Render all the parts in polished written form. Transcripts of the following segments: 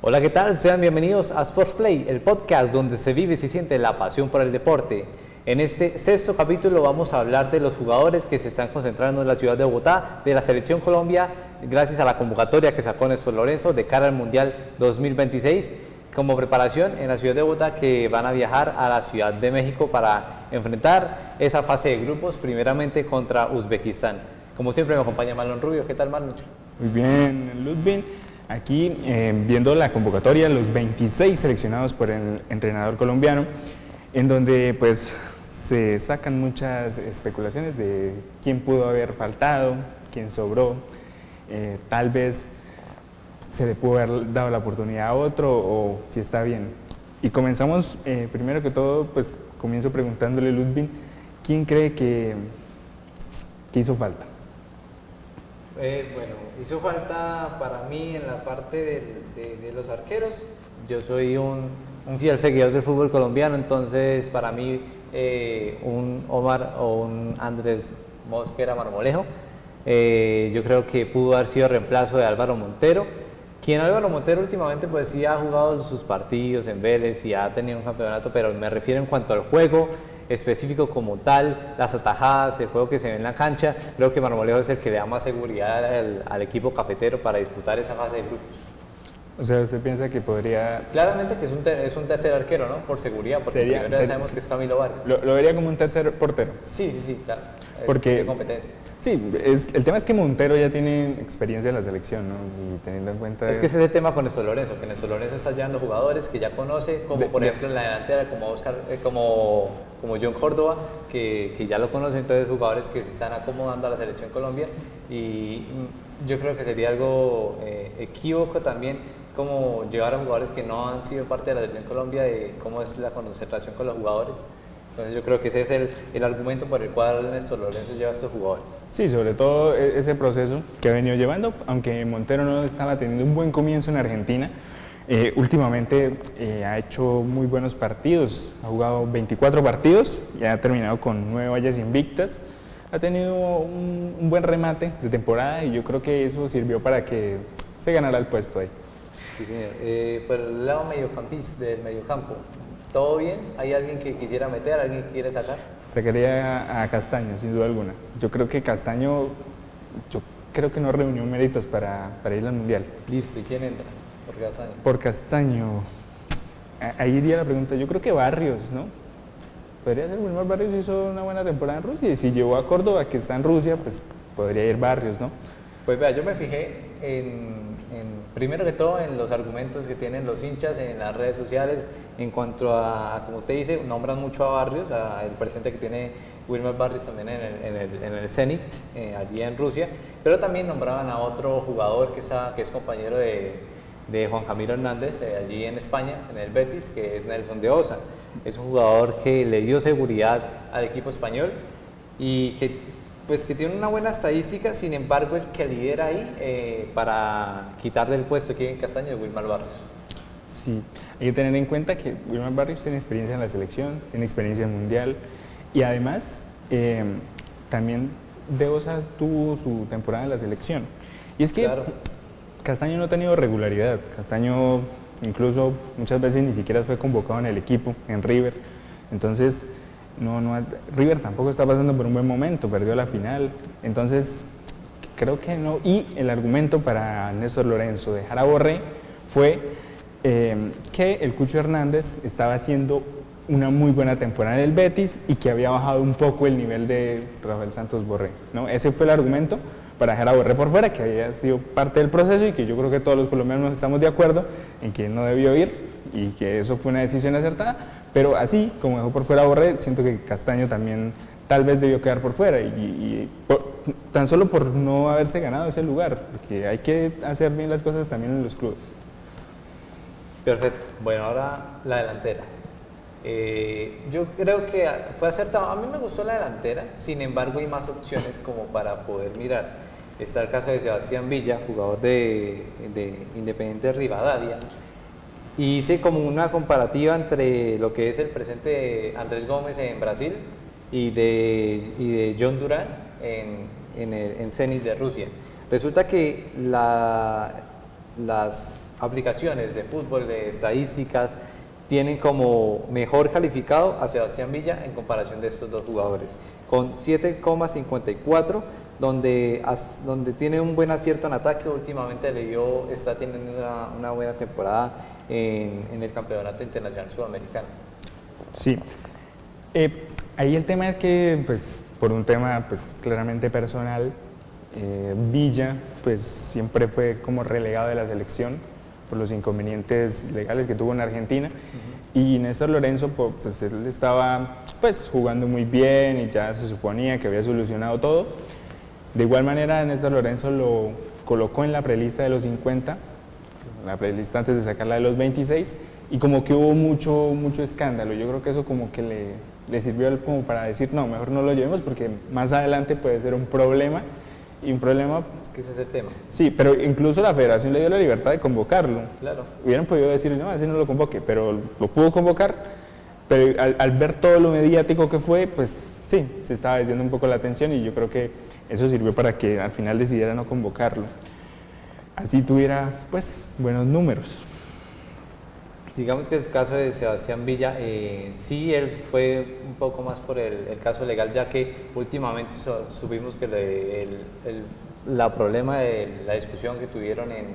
Hola, ¿qué tal? Sean bienvenidos a Sports Play, el podcast donde se vive y se siente la pasión por el deporte. En este sexto capítulo vamos a hablar de los jugadores que se están concentrando en la ciudad de Bogotá, de la Selección Colombia, gracias a la convocatoria que sacó Néstor Lorenzo de cara al Mundial 2026, como preparación en la ciudad de Bogotá, que van a viajar a la Ciudad de México para enfrentar esa fase de grupos, primeramente contra Uzbekistán. Como siempre me acompaña Marlon Rubio. ¿Qué tal, Marlon? Muy bien, Ludwig. Aquí viendo la convocatoria, los 26 seleccionados por el entrenador colombiano, en donde pues se sacan muchas especulaciones de quién pudo haber faltado, quién sobró, tal vez se le pudo haber dado la oportunidad a otro o si está bien. Y comenzamos, primero que todo, pues comienzo preguntándole a Ludwig, ¿quién cree que hizo falta? Bueno, hizo falta para mí en la parte de los arqueros. Yo soy un fiel seguidor del fútbol colombiano, entonces para mí un Omar o un Andrés Mosquera Marmolejo, yo creo que pudo haber sido reemplazo de Álvaro Montero, quien Álvaro Montero últimamente pues sí ha jugado sus partidos en Vélez y ha tenido un campeonato, pero me refiero en cuanto al juego específico como tal, las atajadas, el juego que se ve en la cancha. Creo que Marmolejo es el que le da más seguridad al equipo cafetero para disputar esa fase de grupos. O sea, ¿usted piensa que podría...? Claramente que es un tercer arquero, ¿no? Por seguridad, porque primero ya sabemos que está Milo Vargas. ¿Lo vería como un tercer portero? Sí, claro. Porque de competencia. Sí, el tema es que Montero ya tiene experiencia en la selección, ¿no? Y teniendo en cuenta... Es que ese es el tema con Néstor Lorenzo, que Néstor Lorenzo está llevando jugadores que ya conoce, como por ejemplo en la delantera, como Oscar, como John Córdoba, que ya lo conoce, entonces jugadores que se están acomodando a la selección Colombia, y yo creo que sería algo equívoco también como llevar a jugadores que no han sido parte de la selección Colombia, de cómo es la concentración con los jugadores. Entonces yo creo que ese es el argumento por el cual Néstor Lorenzo lleva a estos jugadores. Sí, sobre todo ese proceso que ha venido llevando, aunque Montero no estaba teniendo un buen comienzo en Argentina, últimamente ha hecho muy buenos partidos, ha jugado 24 partidos y ha terminado con 9 vallas invictas, ha tenido un buen remate de temporada y yo creo que eso sirvió para que se ganara el puesto ahí. Sí, señor. Por el lado del mediocampo, ¿todo bien? ¿Hay alguien que quisiera meter, alguien que quiere sacar? Sacaría a Castaño, sin duda alguna. Yo creo que Castaño, no reunió méritos para ir al Mundial. Listo, ¿y quién entra por Castaño? Por Castaño, ahí iría la pregunta, yo creo que Barrios, ¿no? Podría ser Wilmar Barrios, hizo una buena temporada en Rusia, y si llevó a Córdoba, que está en Rusia, pues podría ir Barrios, ¿no? Pues vea, yo me fijé primero que todo en los argumentos que tienen los hinchas en las redes sociales en cuanto a como usted dice, nombran mucho a Barrios, el presente que tiene Wilmar Barrios también en el Zenit, allí en Rusia, pero también nombraban a otro jugador que es compañero de Juan Camilo Hernández, allí en España, en el Betis, que es Nelson de Osa. Es un jugador que le dio seguridad al equipo español y que tiene una buena estadística, sin embargo el que lidera ahí para quitarle el puesto aquí en Castaño es Wilmar Barrios. Sí, hay que tener en cuenta que Wilmar Barrios tiene experiencia en la selección, tiene experiencia en mundial y además también De Osa tuvo su temporada en la selección. Y es que claro, Castaño no ha tenido regularidad, Castaño incluso muchas veces ni siquiera fue convocado en el equipo, en River, entonces River tampoco está pasando por un buen momento, perdió la final, entonces creo que no. Y el argumento para Néstor Lorenzo dejar a Borré fue que el Cucho Hernández estaba haciendo una muy buena temporada en el Betis y que había bajado un poco el nivel de Rafael Santos Borré, ¿no? Ese fue el argumento para dejar a Borré por fuera, que había sido parte del proceso y que yo creo que todos los colombianos estamos de acuerdo en que no debió ir y que eso fue una decisión acertada, pero así como dejó por fuera a Borré, siento que Castaño también tal vez debió quedar por fuera tan solo por no haberse ganado ese lugar, porque hay que hacer bien las cosas también en los clubes. Perfecto. Bueno, ahora la delantera. Yo creo que fue acertado. A mí me gustó la delantera, sin embargo hay más opciones como para poder mirar. Está el caso de Sebastián Villa, jugador de Independiente Rivadavia. Y hice como una comparativa entre lo que es el presente de Andrés Gómez en Brasil y de John Durán en Zenit de Rusia. Resulta que las aplicaciones de fútbol, de estadísticas, tienen como mejor calificado a Sebastián Villa en comparación de estos dos jugadores, con 7,54, donde tiene un buen acierto en ataque. Últimamente está teniendo una buena temporada en el Campeonato Internacional Sudamericano. Sí, ahí el tema es que, pues, por un tema pues claramente personal, Villa pues siempre fue como relegado de la selección por los inconvenientes legales que tuvo en Argentina. Y Néstor Lorenzo, pues él estaba pues jugando muy bien y ya se suponía que había solucionado todo. De igual manera, Néstor Lorenzo lo colocó en la prelista de los 50, la prelista antes de sacarla de los 26, y como que hubo mucho escándalo. Yo creo que eso como que le sirvió como para decir, no, mejor no lo llevemos porque más adelante puede ser un problema. Y un problema... Es que ese es el tema. Sí, pero incluso la federación le dio la libertad de convocarlo. Claro. Hubieran podido decir, no, así no lo convoque, pero lo pudo convocar. Pero al ver todo lo mediático que fue, pues sí, se estaba desviando un poco la atención y yo creo que eso sirvió para que al final decidiera no convocarlo. Así tuviera, pues, buenos números. Digamos que el caso de Sebastián Villa, sí, él fue un poco más por el caso legal, ya que últimamente supimos que la problema de la discusión que tuvieron en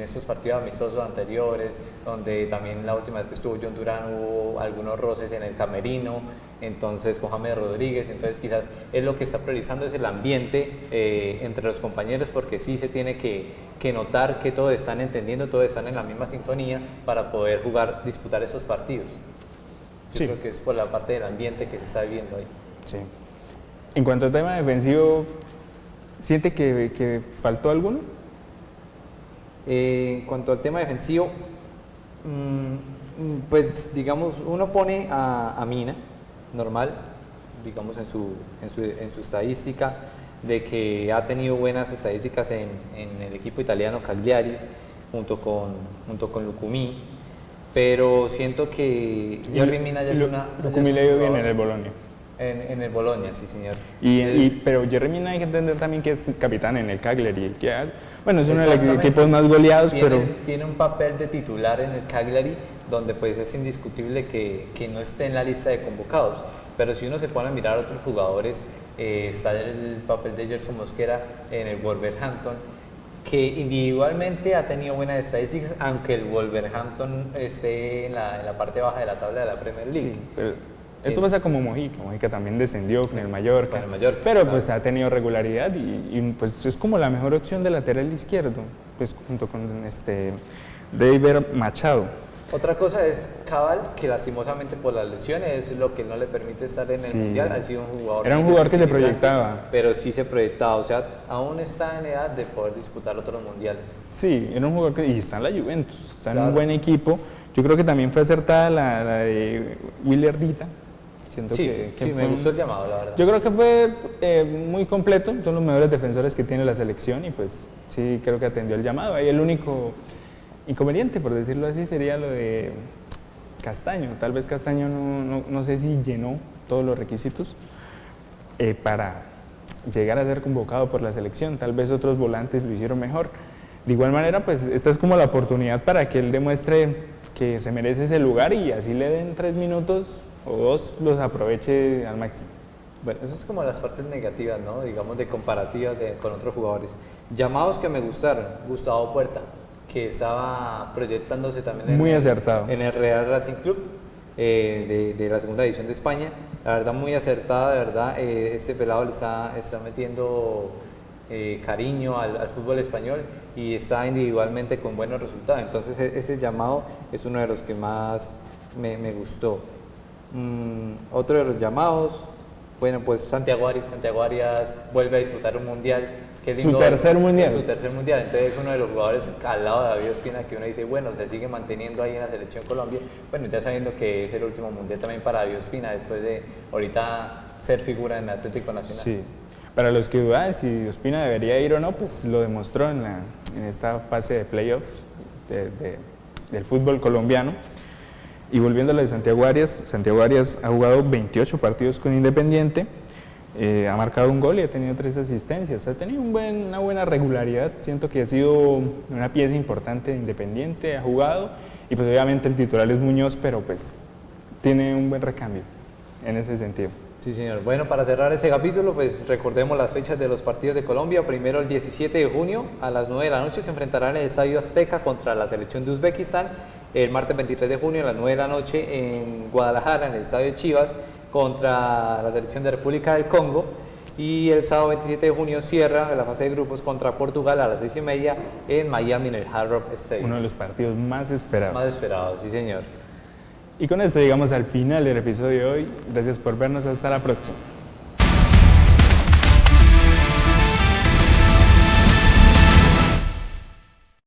estos partidos amistosos anteriores, donde también la última vez que estuvo John Durán hubo algunos roces en el camerino, entonces con James Rodríguez, entonces quizás es lo que está priorizando es el ambiente entre los compañeros, porque sí se tiene que notar que todos están entendiendo, todos están en la misma sintonía para poder disputar esos partidos. Yo creo que es por la parte del ambiente que se está viviendo ahí. Sí. En cuanto al tema defensivo, ¿siente que faltó alguno? En cuanto al tema defensivo, pues digamos, uno pone a Mina, normal, digamos en su estadística, de que ha tenido buenas estadísticas en el equipo italiano Cagliari, junto con Lucumí, pero siento que Yerry Mina ya es una... Lucumí le dio bien en el Bologna. En el Bologna, sí señor. Pero Yerry Mina hay que entender también que es capitán en el Cagliari, bueno, es uno de los equipos más goleados, tiene un papel de titular en el Cagliari, donde pues es indiscutible que no esté en la lista de convocados, pero si uno se pone a mirar a otros jugadores, está el papel de Gerson Mosquera en el Wolverhampton, que individualmente ha tenido buenas estadísticas, aunque el Wolverhampton esté en la parte baja de la tabla de la Premier League. Sí, esto pasa como Mojica también descendió con el Mallorca, pero claro, pues ha tenido regularidad y pues es como la mejor opción de lateral izquierdo, pues junto con David Machado. Otra cosa es Cabal, que lastimosamente por las lesiones es lo que no le permite estar en el Mundial. Ha sido un jugador... Era un jugador que se proyectaba. Pero sí se proyectaba, o sea, aún está en edad de poder disputar otros mundiales. Sí, era un jugador y está en la Juventus, está en un buen equipo. Yo creo que también fue acertada la de William Dita. Siento que me gustó el llamado, la verdad. Yo creo que fue muy completo, son los mejores defensores que tiene la selección y pues sí, creo que atendió el llamado. Ahí el único inconveniente, por decirlo así, sería lo de Castaño. Tal vez Castaño no sé si llenó todos los requisitos para llegar a ser convocado por la selección. Tal vez otros volantes lo hicieron mejor. De igual manera, pues esta es como la oportunidad para que él demuestre que se merece ese lugar y así le den 3 minutos o 2, los aproveche al máximo. Bueno, eso es como las partes negativas, ¿no? Digamos, de comparativas con otros jugadores. Llamados que me gustaron, Gustavo Puerta, que estaba proyectándose también muy acertado en el Real Racing Club de la segunda división de España. La verdad, muy acertada, de verdad. Este pelado le está metiendo cariño al fútbol español y está individualmente con buenos resultados. Entonces, ese llamado es uno de los que más me gustó. Otro de los llamados, bueno, pues Santiago Arias vuelve a disputar un mundial. Qué lindo, su tercer mundial. Entonces es uno de los jugadores al lado de David Ospina que uno dice, bueno, se sigue manteniendo ahí en la selección Colombia. Bueno, ya sabiendo que es el último mundial también para David Ospina después de ahorita ser figura en el Atlético Nacional. Sí, para los que dudan si Ospina debería ir o no, pues lo demostró en esta fase de playoff del fútbol colombiano. Y volviendo a lo de Santiago Arias ha jugado 28 partidos con Independiente, Ha marcado un gol y ha tenido 3 asistencias. Ha tenido una buena regularidad. Siento que ha sido una pieza importante de Independiente, ha jugado. Y pues obviamente el titular es Muñoz, pero pues tiene un buen recambio en ese sentido. Sí, señor. Bueno, para cerrar ese capítulo, pues recordemos las fechas de los partidos de Colombia. Primero, el 17 de junio a las 9 de la noche se enfrentarán en el Estadio Azteca contra la selección de Uzbekistán. El martes 23 de junio a las 9 de la noche en Guadalajara, en el Estadio de Chivas, contra la selección de República del Congo. Y el sábado 27 de junio cierra la fase de grupos contra Portugal a las 6:30 en Miami, en el Hard Rock Stadium. Uno de los partidos más esperados. Más esperados, sí, señor. Y con esto llegamos al final del episodio de hoy. Gracias por vernos. Hasta la próxima.